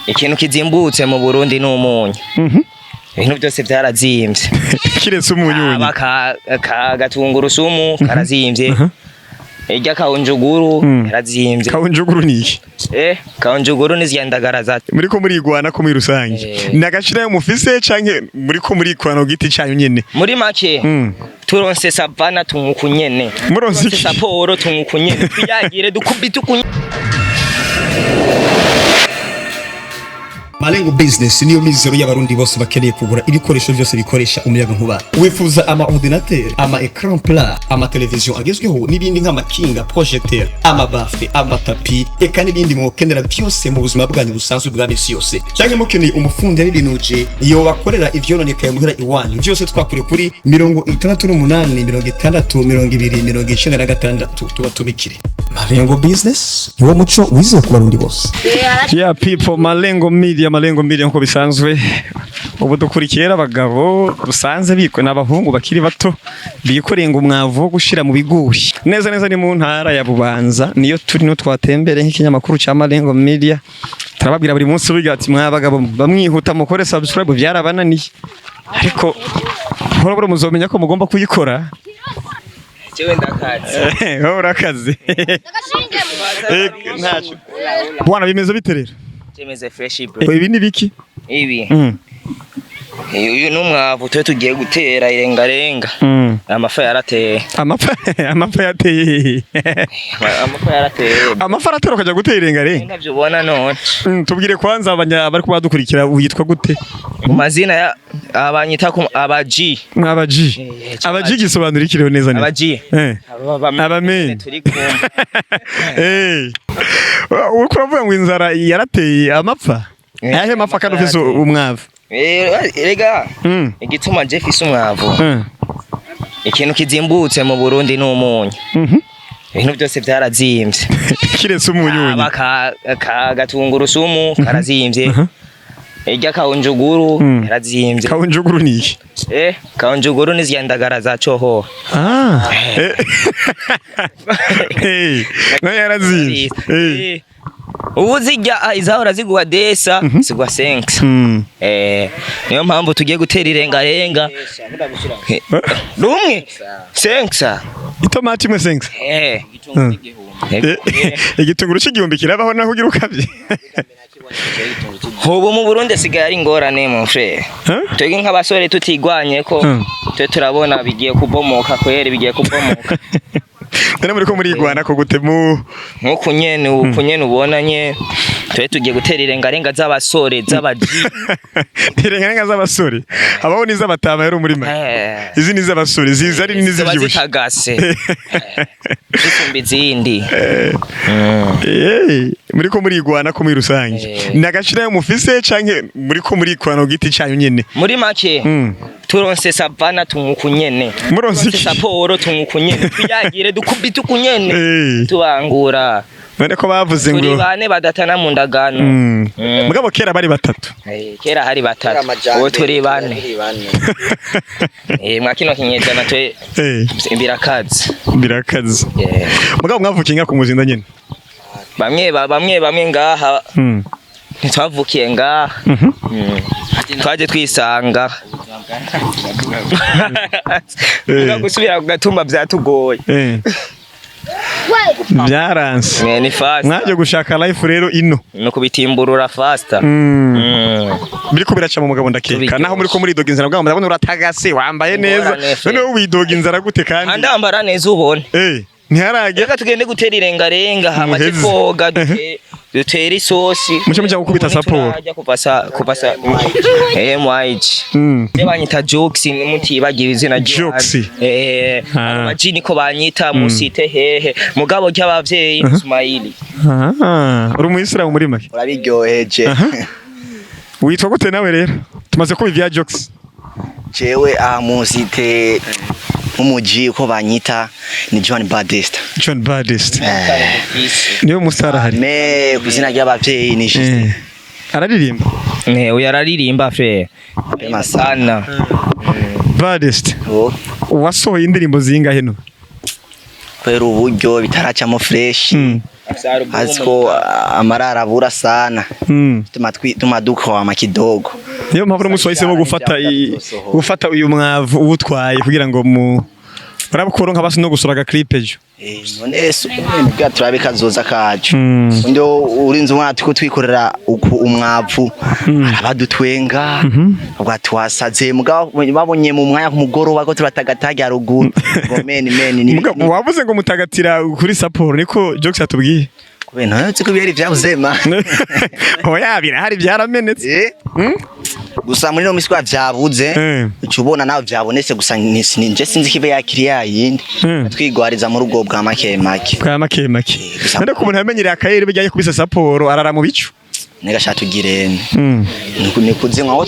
ikintu kizimbutse mu Burundi n'umunyu. Ibintu byose byarazimvye. Kiretse umunyunyu. Aba gatungurusumu karazimvye. Ijya kaunjuguru yarazimvye. Kaunjuguru ni iki? Kaunjuguru ni zyandagara zati. Muriko murigwana ko muri rusange. Nagashira mufise canke muriko murikwana ku giti cyanyu nyene. Muri make turonse savana tumukunyene. Muronse saporo tumukunyene. Tuyagire dukubita ukunyene. Malengo Business niyo mizero y'abarundi bose bakeneye kugura ibikoresho byose bikoresha umuyaga nkuba. Wifuza ama ordinateur, ama écran plat, ama television agezweho n'ibindi nk'amakinga, projecteur, ama bafle, ama tapi, eka n'ibindi mwokenera byose mu buzima bwanyu busanzwe bwa misi yose. Cyangwa mukeneye umufundi y'ibinuje iyo wakorera ivyononekaye muhira iwanyu. Byose twakure kuri 68 tuba tubikire. Malengo Business niwo muco wize ku barundi bose. Yeah people, Malengo Media nko bisanzwe ubu dukurikira abagabo dusanze bikwe n'abahungu bakiri bato bikoreye ngo umwavu wo gushira mu biguri neza ni mu ntara ya Bubanza niyo turi no twatembere nk'ikinyamakuru cya Malengo Media turababwira buri munsi biga ati mwabagabo bamwihuta mukore subscribe byarabananiye ariko horobora muzomenya ko mugomba kuyikora jewe ndakaze urakaze ntacu bwana bimeze biterera Jemeze fresh bro. Ibi ni biki? Ibi. Uyu numwavu twe tugiye gutera irengarenga. Amafa yarateye. Amafa yateye. Amafa aratera kujya gutera irengarenga. Navyo ubona none. Tubwire kwanza abari kubadukurikira uyitwa gute? Mu mazina ya abanyita ko abaji. Abaji gisobanura ikireho neza neza. Abaji. Abamenye. Turi kumva. Uko uravuga ngo inzara yarateye amapfa? Yahe mapfa kandi ufise umwavu? Rega. Igituma Jeff ise umwavu. Ikintu kizimbutse mu Burundi n'umunyu. Ibintu byose byarazimvye. Kiretse umunyunyu. Aba gatungurusumu karazimvye. Ijya kaunjuguru yarazimvye. Kaunjuguru ni iki? Kaunjuguru ni zyandagara za coho. No yarazimvye. Uzijya izahora ziguha desa sigwa 5. Niyo mpamvu tugiye gutera irengarenga. Rumwe 5. Itomati mwe 5. Igitunguru cy'igihumbi kirabaho naho ugira ukavye. Hobo mu Burundi sigaye ari ngorane mon frère. Twege nk'abasore tutigwanye ko twe turabona bigiye kubomoka kwere bigiye kubomoka. None muri ko murigwana ko gutemu nko nyene ubonanye twe tugiye gutera irengarenga z'abasore z'abaji. Irengarenga z'abasore abaho niza batama yero muri make. Izi ni z'abasore ziza ari nizivyibushye. Zitagase. Zisumba izindi. Muri ko murigwana ko muri rusange. Nagashira mufise canke muri ko murikwana ku giti cyanyu nyene. Muri make turonse savana tumukunyene. Muronse saporo tumukunyene. Tuyagire dukubita ukunyene. Tubangura. None ko bavuze ngo turi bane badatana mu ndagano. Mugabo kera bari batatu. Kera hari batatu. Uwo turi bane. Mwakino kinyejana twe birakaze. Mugabo mwavukiye ku muzinda nyene. Bamwe ngaha. Ntitwavukiye ngaha. Twaje twisanga. Gusubira ku gatumba byatugoye. Byaranse. Ni fast. Mwaje gushaka life rero ino. No kubitimburura faster. Biriko biraca mu mugabo ndakeka. Naho muri ko muri doga inzara bwa ndabona uratagase wambaye neza. None widoga inzara gute kandi? Andambara neza ubone. Ntiharage. Reka tugende gutera irengarenga hamaze koga dutera isosi. Mucyo mujya gukubita saporo. Kupasa. Mwaiji. Banyita jokes mutibagira izina jokes. Abajini ko banyita musite hehe. Mugabo cy'abavyeyi Ismaili. Uri umuyisilamu muri make. Urabiryoheje. Witwa gute nawe rero? Tumaze ko ivya jokes. Jewe musite umuji ko banyita ni John Baptiste. Niyo musara hari. Kuzina ry'abavyeyi ni Justin. Araririmba. Uyu araririmba frère. Sana. Baptiste. Wasohoye indirimbo zingahe no? Kwera uburyo bitaracamo fresh. aziko amarara abura sana tuma dukwama kidogo niyo mpamvu umunsi wahisemo gufata uyu mwavu uwutwaye kugira ngo urabukora nk'abasi no gusura clip ejo none bwa turabe kazoza kacu ndio urinze umwana tuko twikorera umwavu arabadutwenga ubwa twasaze mugabo babonye mu mwanya ku mugoroba ko turatagataga ruguru ngo meni mugabo wavuze ngo mutagatira kuri support niko jokes atubwiye kubena nzi ko biri vyavuzema oya birahari byaramenetse gusa muri no miswa vyabuze ucubona nawe vyabonetse gusa nje sinzi kibe yakiriya yindi twigwariza mu rugo bwa make none ko umuntu yamenyereye akayere bijyaye kubisa saporo arara mu bicu nega shatugirene nikuze nkaho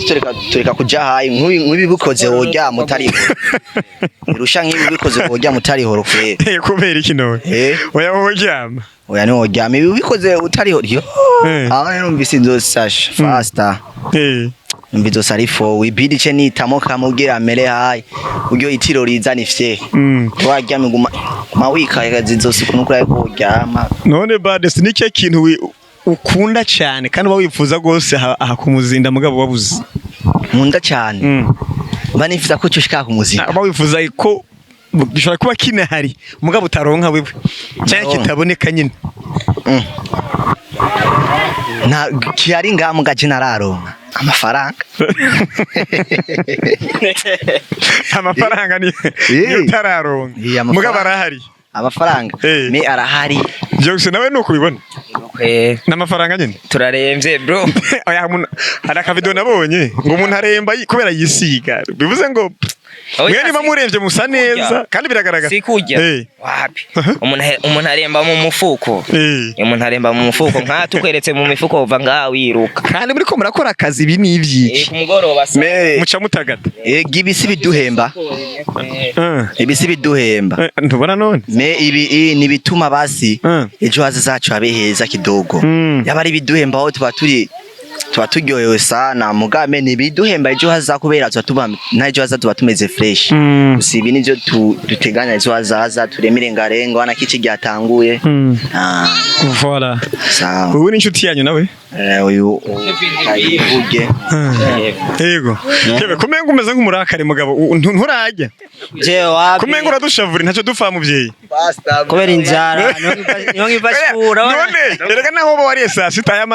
tureka kuja hayi nk'ibibikoze wojya mutari irusha nk'ibibikoze wojya mutari horo kwe kubera iki none oya wojyama oya ni wojyama ibibikoze utari horo aho rero mbisi ndosasha faster mbizo sarifo wibidi che nitamo kamugira amere hayi uryo itiro rizana ifye twaryamye mawika yagazizo kunukura ko ryama none Baddest nike kintu ukunda cyane kandi wifuza gose aha kumuzinda mugabo wabuze nkunda cyane banifuza ko cyushika kumuzinda wifuza ko gishobora kuba kinahari mugabo utaronka wewe cyane kitaboneka nyine na kiyari ngamu gaje nararonka amafaranga ni utararonka mugabo arahari amafaranga me arahari Jokes nawe nuko ubibona n'amafaranga nyine turaremvye bro oya hari akavido nabonye ngo umuntu aremba kubera yisiga bivuze ngo mwe niba muremvye musa neza kandi biragaragara sikujya wapi umuntu aremba mu mufuko umuntu aremba mu mufuko nka tukweretse mu mifuko uva ngaho wiruka kandi muri ko murakora akazi ibi n'ivyiki ku mugoroba muca mutagata ibisi biduhemba ibisi biduhemba ntubona none me ibi ni bituma basi ejo hazazacu abeheza kidogo yabari biduhemba aho tuba turyohewe sana mugame nibiduhemba ejo hazakubera tuba najo haza tumeze fresh usibi nivyo duteganya ejo hazaza turemire ngarengo ana kici gyatanguye voilà sawa ubu ni inshuti yanyu nawe uyu ayivuge yego kebe kumenga umeze nk'umurakari mugabo nturajya je wapi kumenga uradushavura ntacyo dupfa muvyeyi kubera inzara niyo ngivashura none erega naho bo wari sasita aya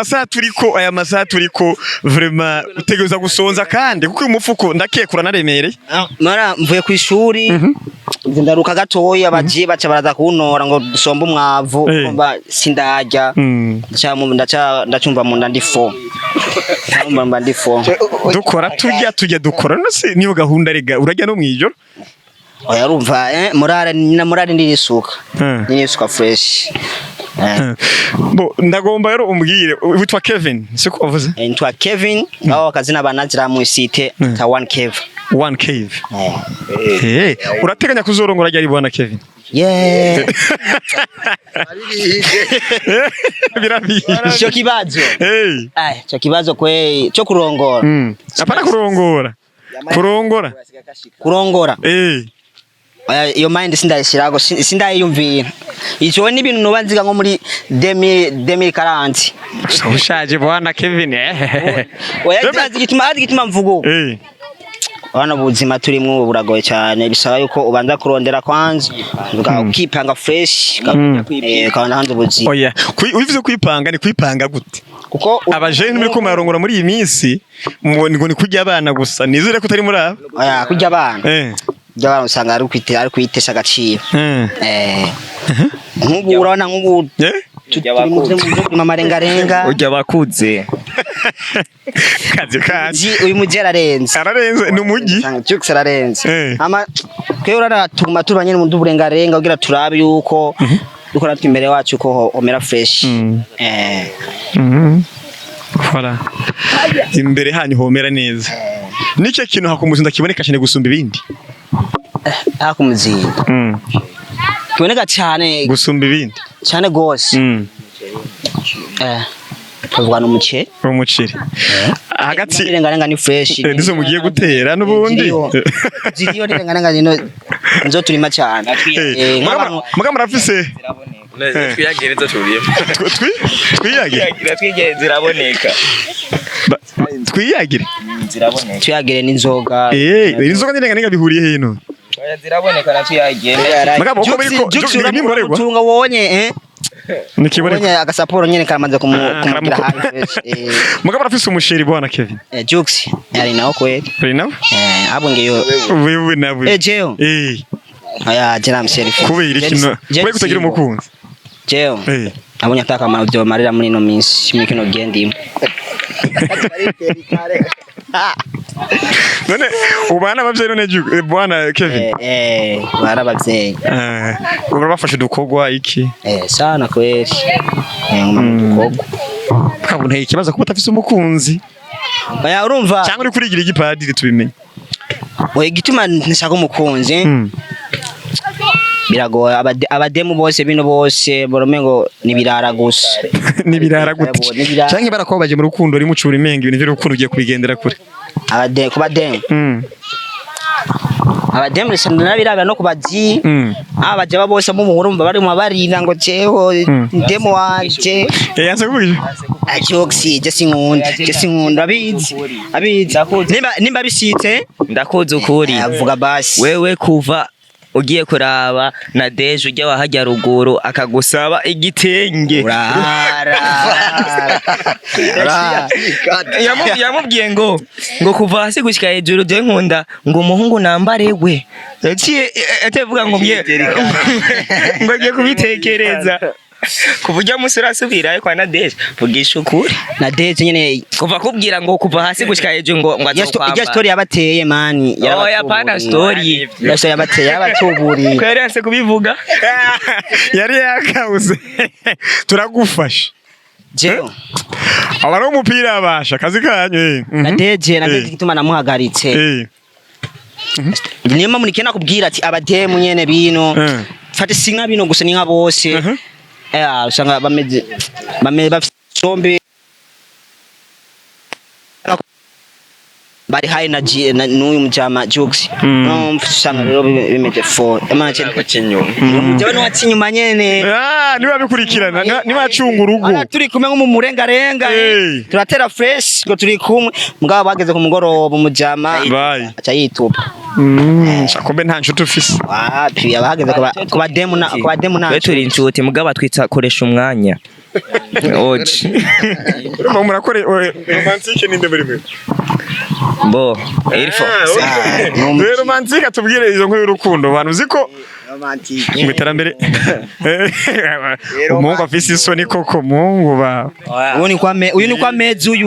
masaha turiko vraiment utegereza gusonza kandi kuko umufuko ndakekura naremereye mara mvuye ku ishuri ndaruka gatoya abaje baca baraza kuntora ngo dusomba umwavu kumba sindajya ndacumva mu ndandifo mba ndifo dukora tujya dukora nose niyo gahunda rega urajya no mwijoro oya rumva morale ndirisuka ndirisuka fresh bo ndagomba rero umbwire witwa Kevin siko wavuze witwa Kevin aho akazina banazira mu site ka one cave urateganya kuzorongora ryari bwana Kevin cyo kibazo cyo kibazo kwe cyo kurongora apana kurongora iyo mind sindayishirago sindayiyumvira ico ni ibintu nubanziga nko muri 2040 ushaje bwana Kevin oya gituma mvugo Bana buzima turimwo buragoye cyane bisaba yuko ubanza kurondera kwanza ukipanga fresh kandi hanze buzima oya ubivuze kwipanga ni kwipanga gute kuko abajene muri ko marongora muri iyi minsi ngo ni kujya abana gusa nizere ko utari muri aba oya kujya abana Jya usanga ari kwitesha agaciro nk'ubu urabona nk'ubu mama renga ujya bakuze kazi uyu mujera ararenze ni umugi cyuks ararenze ama kwe uratuma tubanye mu nduburenga ugira turabe yuko dukora imbere wacu ko omera fresh voilà imbere hanyu homera neza nicyo kintu hakumuzinda kiboneka cyane gusumba ibindi hakumuzinda kiboneka cyane gusumba ibindi cyane gose tuvugana umuceri hagati renga ni fresh nizo mugiye gutera nubundi ziriyo renga nino nzo turima cyane mugamba rafise twiyagire zo turimo twiyagire ziraboneka twiyagire ziraboneka tuyagire n'inzoga inzoga n'indenga bihuriye hino ziraboneka na tuyagire magabo uko biriko nimborerwa tunga wonye nikiboneka agasaporo nyene karamaze kumugira hafi magabo arafise umusheri bwana Kevin Jux yari nawo kweli ari nawo abo ngeyo wewe nawe jeo aya jera msheri kubera ikino we kutagira umukunzi jeo abonye ataka amaro byo marira muri no minsi mikino gendimo none ubana abavyeyi none bwana Kevin barabavyeyi urabafasha dukogwa iki sana kweli dukogwa kabone ikibazo kuba utafise umukunzi baya urumva cyangwa uri kurigira igipadiri tubimenye we gituma nshaka umukunzi biragoye abademu bose bino bose boromengo nibirara gusa nibirara gute canke barakobaje mu rukundo uri mucura imenga ibintu by'urukundo ugiye kubigendera kure abademu nabirabira no kubazi abaje bose mu urumva bari mu barira ngo jeho ndemo wanje yanse kubije Jux je sinkunda abizi nimba bisitse ndakuze ukuri avuga basi wewe kuva ugiye kuraba na Deje ujya wahajya ruguru akagusaba igitenge yamubwiye ngo kuva hasi gushika hejuru je nkunda ngo umuhungu nambare we atevuga ngo ngo agiye kubitekereza kuvuga musura asubira kwa na Deje vugisha ukuri na Deje nyene kuva kubwira ngo kuva hasi gushika hejuru ngo azokwamba iyo story yabateye mani yapana story yabateye yabatuburi kwere yanse kubivuga yari yakauze turagufasha je abari umupira abasha kazi kanyu na Deje gituma namuhagaritse niyo muri kena kubwira ati abademu nyene bino fate singa bino gusa ninka bose usanga bameze bafite bari high energy n'uyu mujama Jux no usanga rero bimeje for amana cyane mujaba no watinyuma nyene niba bikurikirana niba acunga urugo turi kumwe nko mu murengarenga turatera fresh ngo turi kumwe mugabo bageze ku mugoroba umujama acha yituba Kombe nta nshuti ufise wapi abahageze ku bademu na turi inshuti mugabo atwitsa koresha umwanya oje murakore romantique ninde muri mwe bo irfo romantique atubwire izo nkuru y'urukundo abantu uziko romantique mwiterambere umungu afise isoni koko mungu ba uyu ni kwa meze uyu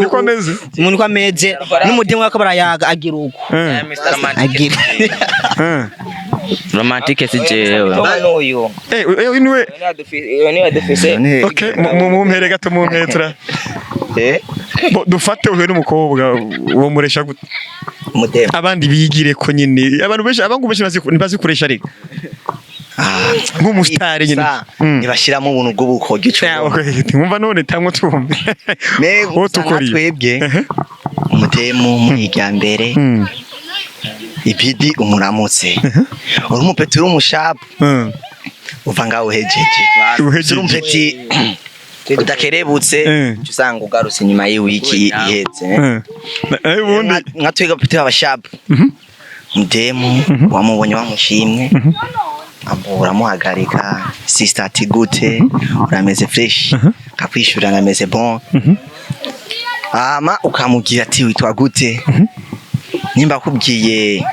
umuntu kwa meze n'umudemu wako barayaga agira uko agira romantique sijewe uyu niwe okay mumpere gato mumpetra dufate uyu n'umukobwa wo muresha gute abandi bigire ko nyine abantu benshi abangu benshi bazikuresha ariko nk'umusitari nyine nibashiramo ubuntu bw'ubukogi nkumva none tamwe tumbe wo twebwe umutemu mwiga mbere ibidi umuramutse uri umupeti uri umushapu uva ngaho uhejeje uri umupeti udakerebutse usanga ugarutse inyuma y'wiki ihetse nka twega peti abashapu mudemu wamubonye wamushimwe uramuhagarika sister ati gute urameze fresh kakwishura nameze bon ukamugira ati witwa gute nimba kubwiye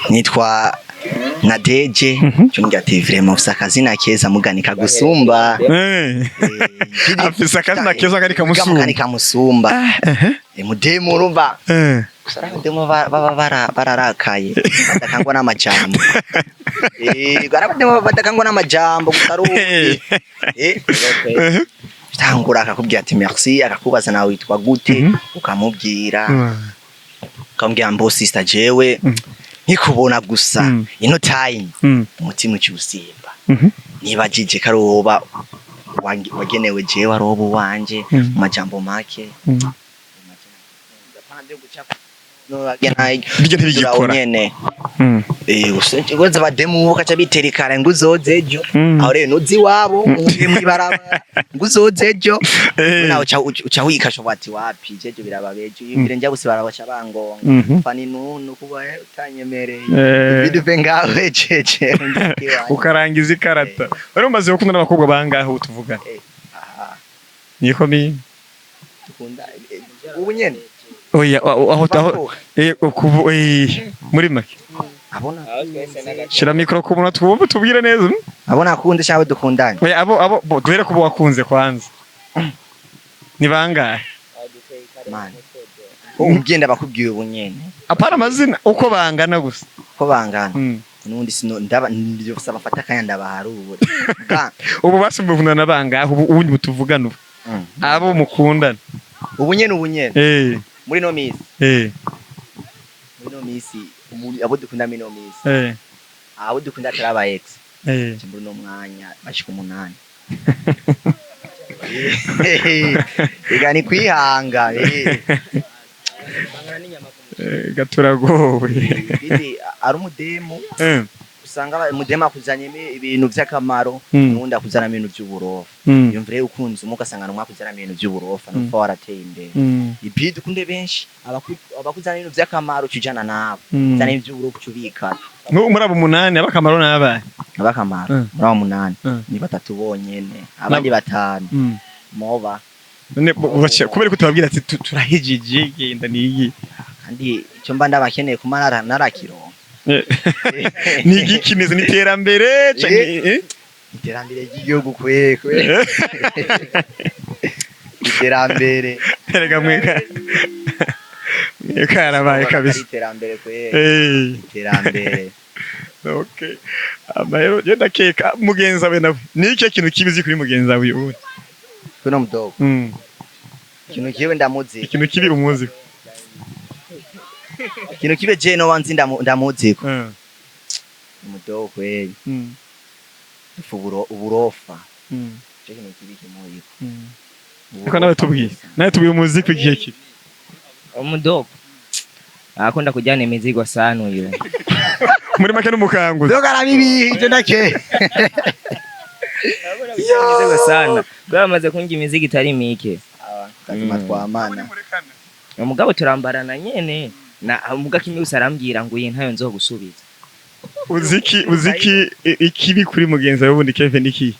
nitwa na Deje cyunga ati vraiment ufisa akazina keza muganika gusumba afisa akazina keza karika musumba muganika musumba mudemu urumva demo bararakaye batakangwa n'amajambo batakangwa n'amajambo gutaruye tangura akakubwira ati merci akakubaza nawe witwa gute ukamubwira ukamubwira mbo sister jewe nkikubona gusa ino time umutima ucyusimba niba jije karoba wagenewe jewe arobo wanje majambo make Bijya ntibigikora. nyene usenze bademu ukaca biterekana ngo uzozejo aho rero nuzi wabo uye mwibaraba ngo uzozejo nawe uca wikasha bati wapi jejo birababejo ibire njya buse barabaca bangonga fani nunu kuba utanyemereye biduve ngawe jeje ukarangiza ikarata wari umaze gukunda n'abakobwa bangahe utuvuga niko mi dukunda ubu nyene oya aho muri make abona shira mikro ku muntu twumva tubwire neza abona akunde cyangwa dukundanye oya abo duhere kubo wakunze kwanza ni bangahe man ugenda bakubwiye ubu nyene apana amazina uko bangana gusa ko bangana nundi sino ndaba ndyo saba fata kanya ndabaharure ubu basumuvuna nabangahe ubu mutuvugana abo mukundana ubu nyene muri no misi muri no misi abo dukunda muri no misi abo dukunda taraba ex muri no mwanya bashika 8 igani kwihanga gaturagowe ari umudemo usanga umudemo akuzanye ibintu by'akamaro nundi akuzana ibintu by'uburofa yumvire ukunze umugasanga numwe akuzana ibintu by'uburofa no for warateye imbere ibidi kunde benshi abakuzana ibintu by'akamaro kijana nabo cyane iby'uburofa cyubika no muri abo 8 abakamaro nabaye abakamaro muri abo 8 ni 3 bonyene abandi 5 moba none kubera ko tubabwira ati turahijije genda niyi kandi icyo mba ndabakeneye kumara narakiro ni igikimeze n'iterambere iterambere ry'igihugu kwekwe iterambere erega mweka karabaye kabisa iterambere kwekwe iterambere okay amahero yenda keka mugenza we nawe niki kintu kibizi kuri mugenza we ubu kuno mudogo kintu kibe ndamuzi ikintu kibi umuzi kintu kibe je no wanzi ndamuziko mudogo kweli uburofa je kintu kibi kimuyiko uko nawe tubwiye umuziki igihe kibi umudogo akunda kujyana imizigo sana uyu muri make n'umukanguzi doga arabibije ndake imizigo sana bamaze kunga imizigo itari mike kazima twamana umugabo turambarana nyene na umuga kimwe usarambwira ngo iyi ntayo nzo gusubiza uziki ikibi kuri mugenzi wawe ubundi Kevin niki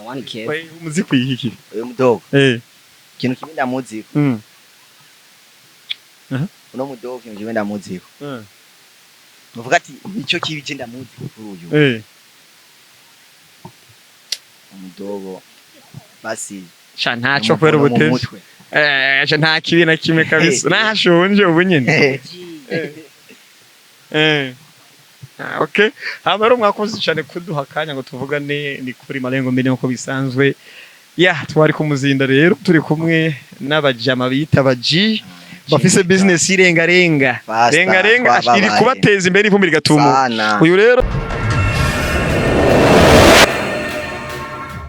one Kevin umuziki iki uyu mudogo kintu kibi ndamuziko uno mudogo kintu kibi ndamuziko uvuga ati nicyo kibi je ndamuziko kuri uyu umudogo basi ntaco kwera ubutesi nta kibi na kimwe kabisa nahashonje ubu nyene okay hamero mwakoze cyane kuduha kanya ngo tuvugane ni kuri Malengo Media nko bisanzwe twari kumuzinda rero turi kumwe n'abajama bita baji bafise business irenga iri kubateza imbere ivumbi rigatuma uyu rero